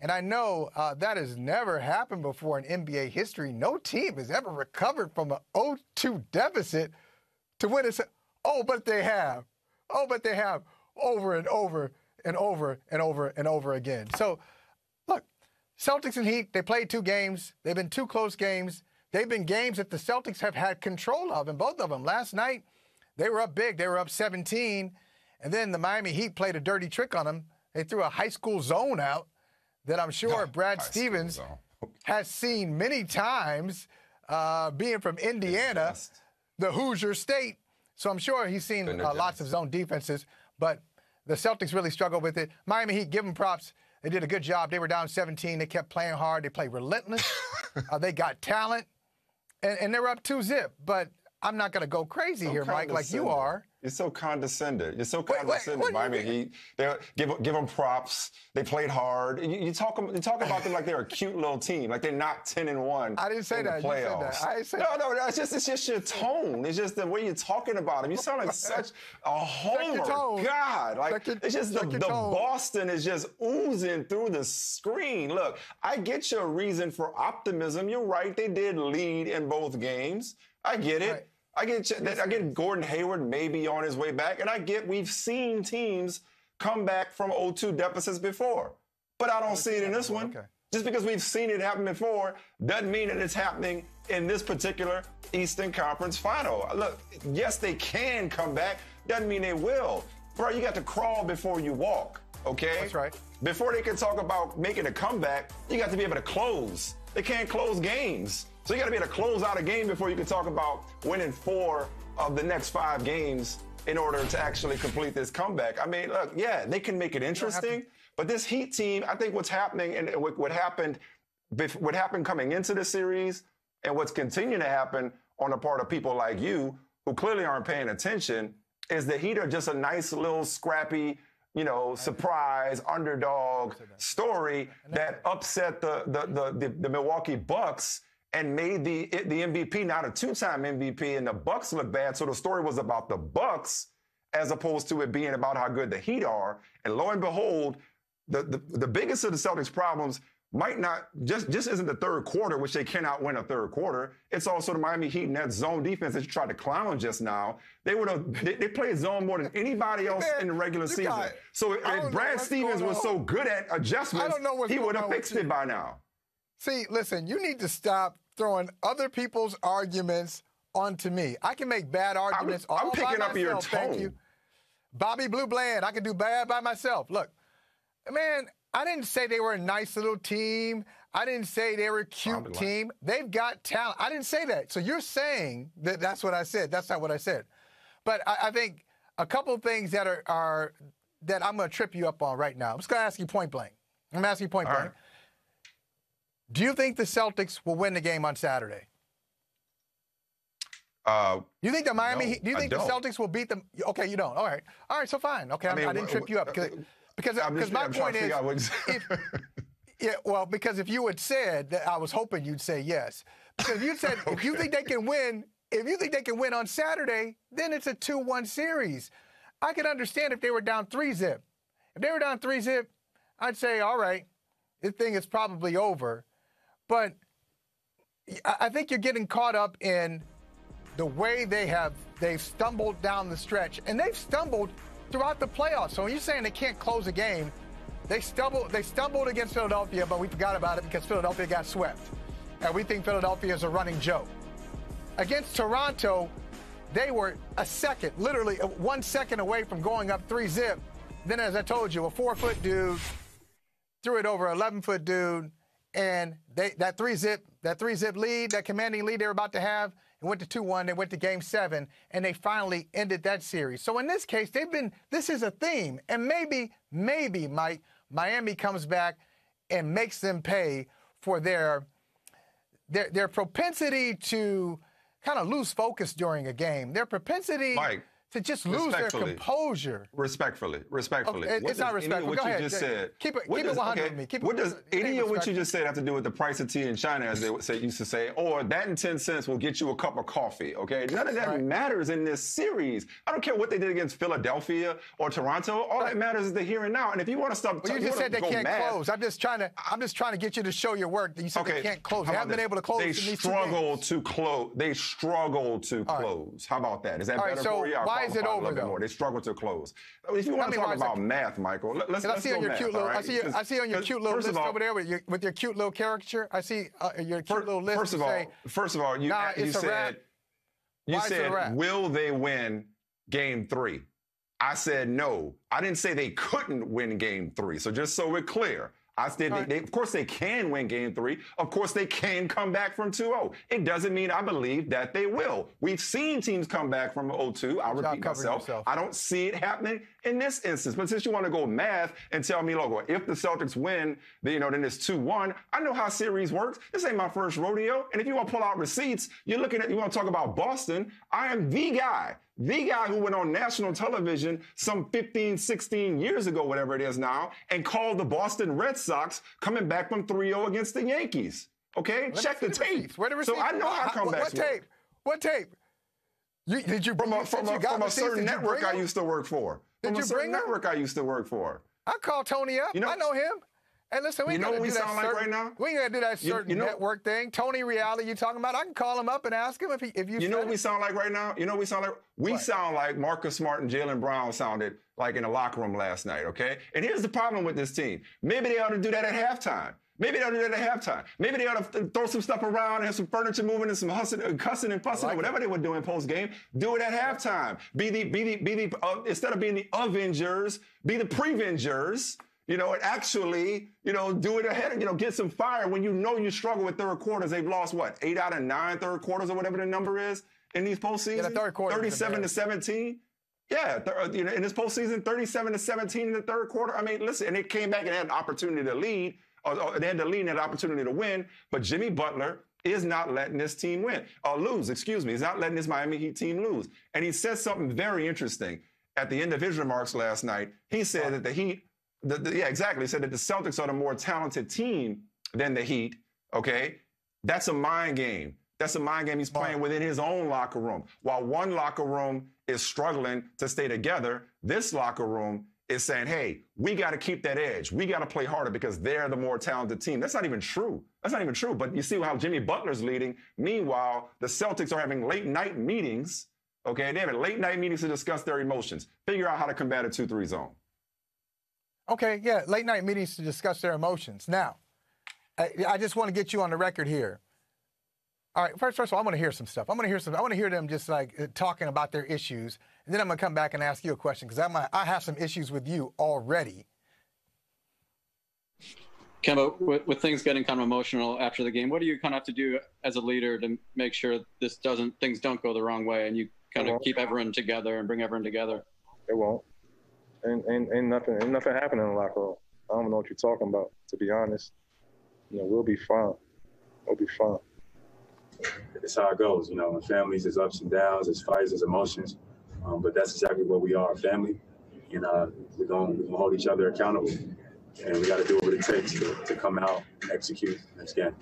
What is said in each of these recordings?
And I know that has never happened before in NBA history. No team has ever recovered from an 0-2 deficit to win it. Oh, but they have. Oh, but they have over and over and over and over and over again. So, look, Celtics and Heat, they played 2 games. They've been 2 close games. They've been games that the Celtics have had control of, and both of them. Last night, they were up big. They were up 17, and then the Miami Heat played a dirty trick on them. They threw a high school zone out that I'm sure Brad Stevens has seen many times, being from Indiana, the Hoosier State. So I'm sure he's seen lots of zone defenses, but the Celtics really struggled with it. Miami Heat, give them props. They did a good job. They were down 17. They kept playing hard. They played relentless. They got talent, and they were up 2-0. But I'm not going to go crazy here, Mike, like you are. You're so condescending. You're so condescending. Miami Heat. They give them props. They played hard. You talk about them like they're a cute little team, like they're not 10-1. I didn't say that. Playoffs. You said that. I didn't say no, it's just your tone. It's just the way you're talking about them. You sound like such a homer. God, like it's just the Boston is just oozing through the screen. Look, I get your reason for optimism. You're right. They did lead in both games. I get it. Right. I get Gordon Hayward maybe on his way back, and I get we've seen teams come back from 0-2 deficits before. But I don't see it in this one. Okay. Just because we've seen it happen before doesn't mean that it's happening in this particular Eastern Conference final. Look, yes, they can come back. Doesn't mean they will. Bro, you got to crawl before you walk, okay? That's right. Before they can talk about making a comeback, you got to be able to close. They can't close games. So you got to be able to close out a game before you can talk about winning 4 of the next 5 games in order to actually complete this comeback. I mean, look, yeah, they can make it interesting, but this Heat team, I think what's happening and what happened coming into the series and what's continuing to happen on the part of people like you who clearly aren't paying attention is the Heat are just a nice little scrappy, surprise underdog story that upset the Milwaukee Bucks and made the MVP, not a 2-time MVP, and the Bucks look bad. So the story was about the Bucks as opposed to it being about how good the Heat are. And lo and behold, the biggest of the Celtics' problems might not just isn't the third quarter, which they cannot win a third quarter. It's also the Miami Heat and that zone defense that you tried to clown just now. They played zone more than anybody else in the regular season. So if Brad Stevens was so good at adjustments, he would have fixed it by now. See, listen, you need to stop throwing other people's arguments onto me. I can make bad arguments all by myself. I'm picking up your tone. Thank you. Bobby Blue Bland, I can do bad by myself. Look, man, I didn't say they were a nice little team. I didn't say they were a cute team. They've got talent. I didn't say that. So you're saying that that's what I said. That's not what I said. But I think a couple of things that are that I'm going to trip you up on right now. I'm just going to ask you point blank. I'm going to ask you point blank. Right. Do you think the Celtics will win the game on Saturday? You think the Miami Heat? Do you think the Celtics will beat them? Okay, you don't. All right, so fine. Okay, I didn't trip you up because my point is, because if you had said that, I was hoping you'd say yes. Because if you said if you think they can win on Saturday, then it's a 2-1 series. I could understand if they were down 3-0. If they were down 3-0, I'd say, all right, this thing is probably over. But I think you're getting caught up in the way they've stumbled down the stretch, and they've stumbled throughout the playoffs. So when you're saying they can't close a game, they stumbled against Philadelphia, but we forgot about it because Philadelphia got swept. And we think Philadelphia is a running joke. Against Toronto, they were literally 1 second away from going up 3-0. Then, as I told you, a 4-foot dude threw it over an 11-foot dude, and that 3-zip lead, that commanding lead they were about to have, it went to 2-1. They went to Game 7, and they finally ended that series. So in this case, this is a theme, and maybe, Mike, Miami comes back and makes them pay for their propensity to kind of lose focus during a game, their propensity to just lose their composure. Respectfully. Okay, it's not respectful. Go ahead. Just said, keep it 100 with me. What does any of what you just said have to do with the price of tea in China, as they used to say, or that and 10 cents will get you a cup of coffee, okay? None of that matters in this series. I don't care what they did against Philadelphia or Toronto. All that matters is the here and now. And if you want to stop, you just said they can't close. I'm just trying to get you to show your work. You said they can't close. They haven't been able to close. They struggle to close. They struggle to close. How about that? Is that better for you? Why is it over though? They struggle to close. If you want to talk about math, Michael, let's go math. I see on your cute little list over there with your cute little caricature. I see your cute little list. First of all, you said, will they win Game 3? I said no. I didn't say they couldn't win Game 3. So just so we're clear. I said, of course, they can win Game 3. Of course, they can come back from 2-0. It doesn't mean I believe that they will. We've seen teams come back from 0-2. I'll repeat myself. I don't see it happening in this instance. But since you want to go math and tell me, look, if the Celtics win, then it's 2-1. I know how series works. This ain't my first rodeo. And if you want to pull out receipts, you want to talk about Boston. I am the guy who went on national television some 15, 16 years ago, whatever it is now, and called the Boston Red Sox coming back from 3-0 against the Yankees. Okay? Check the tape. So I know how comebacks work. What tape? Did you bring from a certain network I used to work for? From a certain network I used to work for. I called Tony up. I know him. Hey, listen, we ain't got to do that right now? We ain't got to do that certain network thing. Tony Reality you talking about? I can call him up and ask him if you. You know what we sound like right now? You know what we sound like? We sound like Marcus Smart and Jaylen Brown sounded like in the locker room last night, okay? And here's the problem with this team. Maybe they ought to do that at halftime. Maybe they ought to do that at halftime. Maybe they ought to throw some stuff around and have some furniture moving and some cussing and fussing or whatever they were doing post game. Do it at halftime. Be the instead of being the Avengers, be the Prevengers. And actually, do it ahead and, get some fire when you struggle with third quarters. They've lost, 8 out of 9 third quarters or whatever the number is in these postseasons? Yeah, the third quarter. 37-17. Yeah, in this postseason, 37-17 in the third quarter. I mean, listen, and it came back and had an opportunity to lead, or they had to lead and had an opportunity to win, but Jimmy Butler is not letting this team lose. He's not letting this Miami Heat team lose. And he said something very interesting at the end of his remarks last night. He said that the Heat, exactly. He said that the Celtics are the more talented team than the Heat, okay? That's a mind game. That's a mind game he's playing within his own locker room. While one locker room is struggling to stay together, this locker room is saying, hey, we got to keep that edge. We got to play harder because they're the more talented team. That's not even true. But you see how Jimmy Butler's leading. Meanwhile, the Celtics are having late-night meetings, okay? They're having late-night meetings to discuss their emotions, figure out how to combat a 2-3 zone. Okay, yeah, late-night meetings to discuss their emotions. Now, I just want to get you on the record here. All right, first of all, I want to hear some stuff. I want to hear them just talking about their issues, and then I'm going to come back and ask you a question because I have some issues with you already. Kemba, with things getting kind of emotional after the game, what do you kind of have to do as a leader to make sure things don't go the wrong way and you kind of keep everyone together and bring everyone together? It won't. Ain't nothing happening in the locker room. I don't know what you're talking about, to be honest. We'll be fine. We'll be fine. It's how it goes, in families, there's ups and downs, there's fights, there's emotions. But that's exactly what we are, a family. And we're going to hold each other accountable. And we got to do what it takes to come out and execute next game.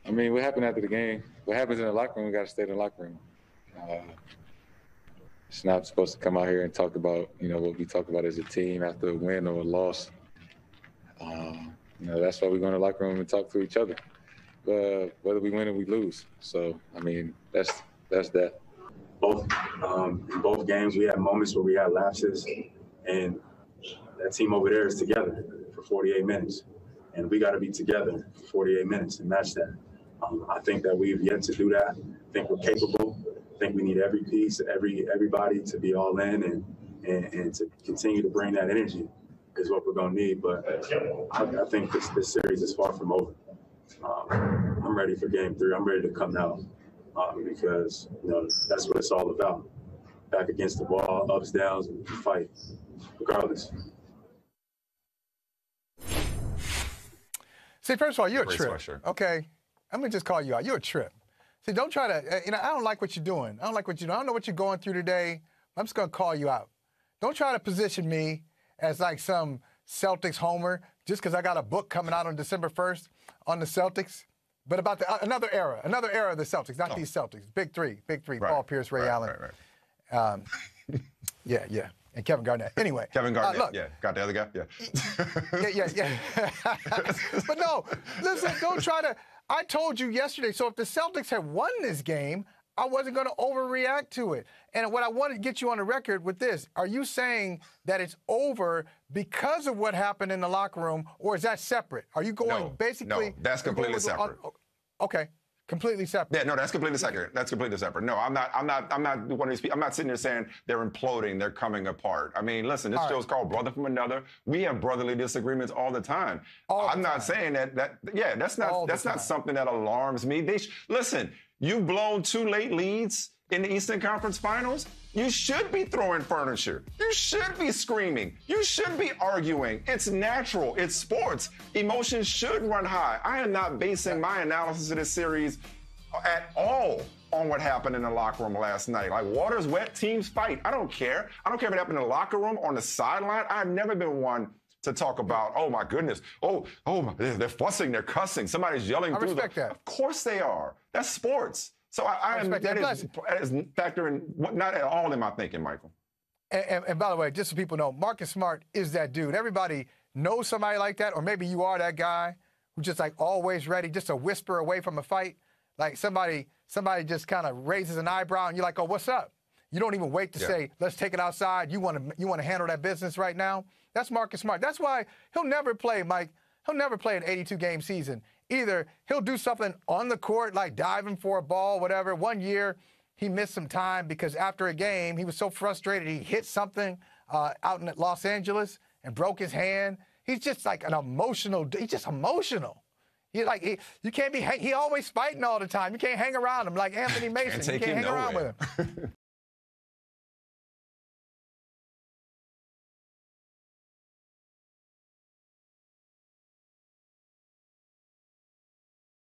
I mean, what happened after the game? What happens in the locker room, we got to stay in the locker room. It's not supposed to come out here and talk about, what we talk about as a team after a win or a loss. That's why we go in the locker room and talk to each other, whether we win or we lose. So, I mean, that's that. In both games, we had moments where we had lapses, and that team over there is together for 48 minutes. And we got to be together for 48 minutes and match that. I think that we've yet to do that. I think we're capable. I think we need every piece, everybody to be all in and to continue to bring that energy is what we're going to need. But I think this series is far from over. I'm ready for Game 3. I'm ready to come out because, that's what it's all about. Back against the wall, ups, downs, and fight, regardless. See, first of all, you're a trip, okay? I'm going to just call you out. You're a trip. See, don't try to, I don't like what you're doing. I don't know what you're going through today, I'm just going to call you out. Don't try to position me as like some Celtics homer just because I got a book coming out on December 1st on the Celtics. But about another era of the Celtics, not these Celtics. Big three, right, Paul Pierce, Ray Allen. Right. Yeah. And Kevin Garnett. Anyway. Kevin Garnett, got the other guy? Yeah. But no, listen, don't try to. I told you yesterday, so if the Celtics had won this game, I wasn't going to overreact to it. And what I wanted to get you on the record with this, are you saying that it's over because of what happened in the locker room, or is that separate? Are you going basically? No, that's completely separate. Okay. Completely separate. Yeah, no, that's completely separate. That's completely separate. No, I'm not one of these people. I'm not sitting there saying they're imploding, they're coming apart. I mean, listen, this show's called Brother from Another. We have brotherly disagreements all the time. I'm not saying that's not something that alarms me. Listen, you've blown 2 late leads in the Eastern Conference Finals. You should be throwing furniture. You should be screaming. You should be arguing. It's natural. It's sports. Emotions should run high. I am not basing my analysis of this series at all on what happened in the locker room last night. Like, water's wet, teams fight. I don't care. I don't care if it happened in the locker room or on the sideline. I've never been one to talk about, oh my goodness, they're fussing, they're cussing, somebody's yelling through them. I respect that. Of course they are. That's sports. So that is factoring not at all in my thinking, Michael. And by the way, just so people know, Marcus Smart is that dude. Everybody knows somebody like that, or maybe you are that guy who's just like always ready, just a whisper away from a fight. Like somebody just kind of raises an eyebrow and you're like, oh, what's up? You don't even wait to say, let's take it outside. You want to handle that business right now? That's Marcus Smart. That's why he'll never play, Mike. He'll never play an 82-game season. Either he'll do something on the court, like diving for a ball, whatever. One year, he missed some time because after a game, he was so frustrated, he hit something out in Los Angeles and broke his hand. He's just like he's just emotional. You can't be, he always fighting all the time. You can't hang around him like Anthony Mason. You can't hang around with him.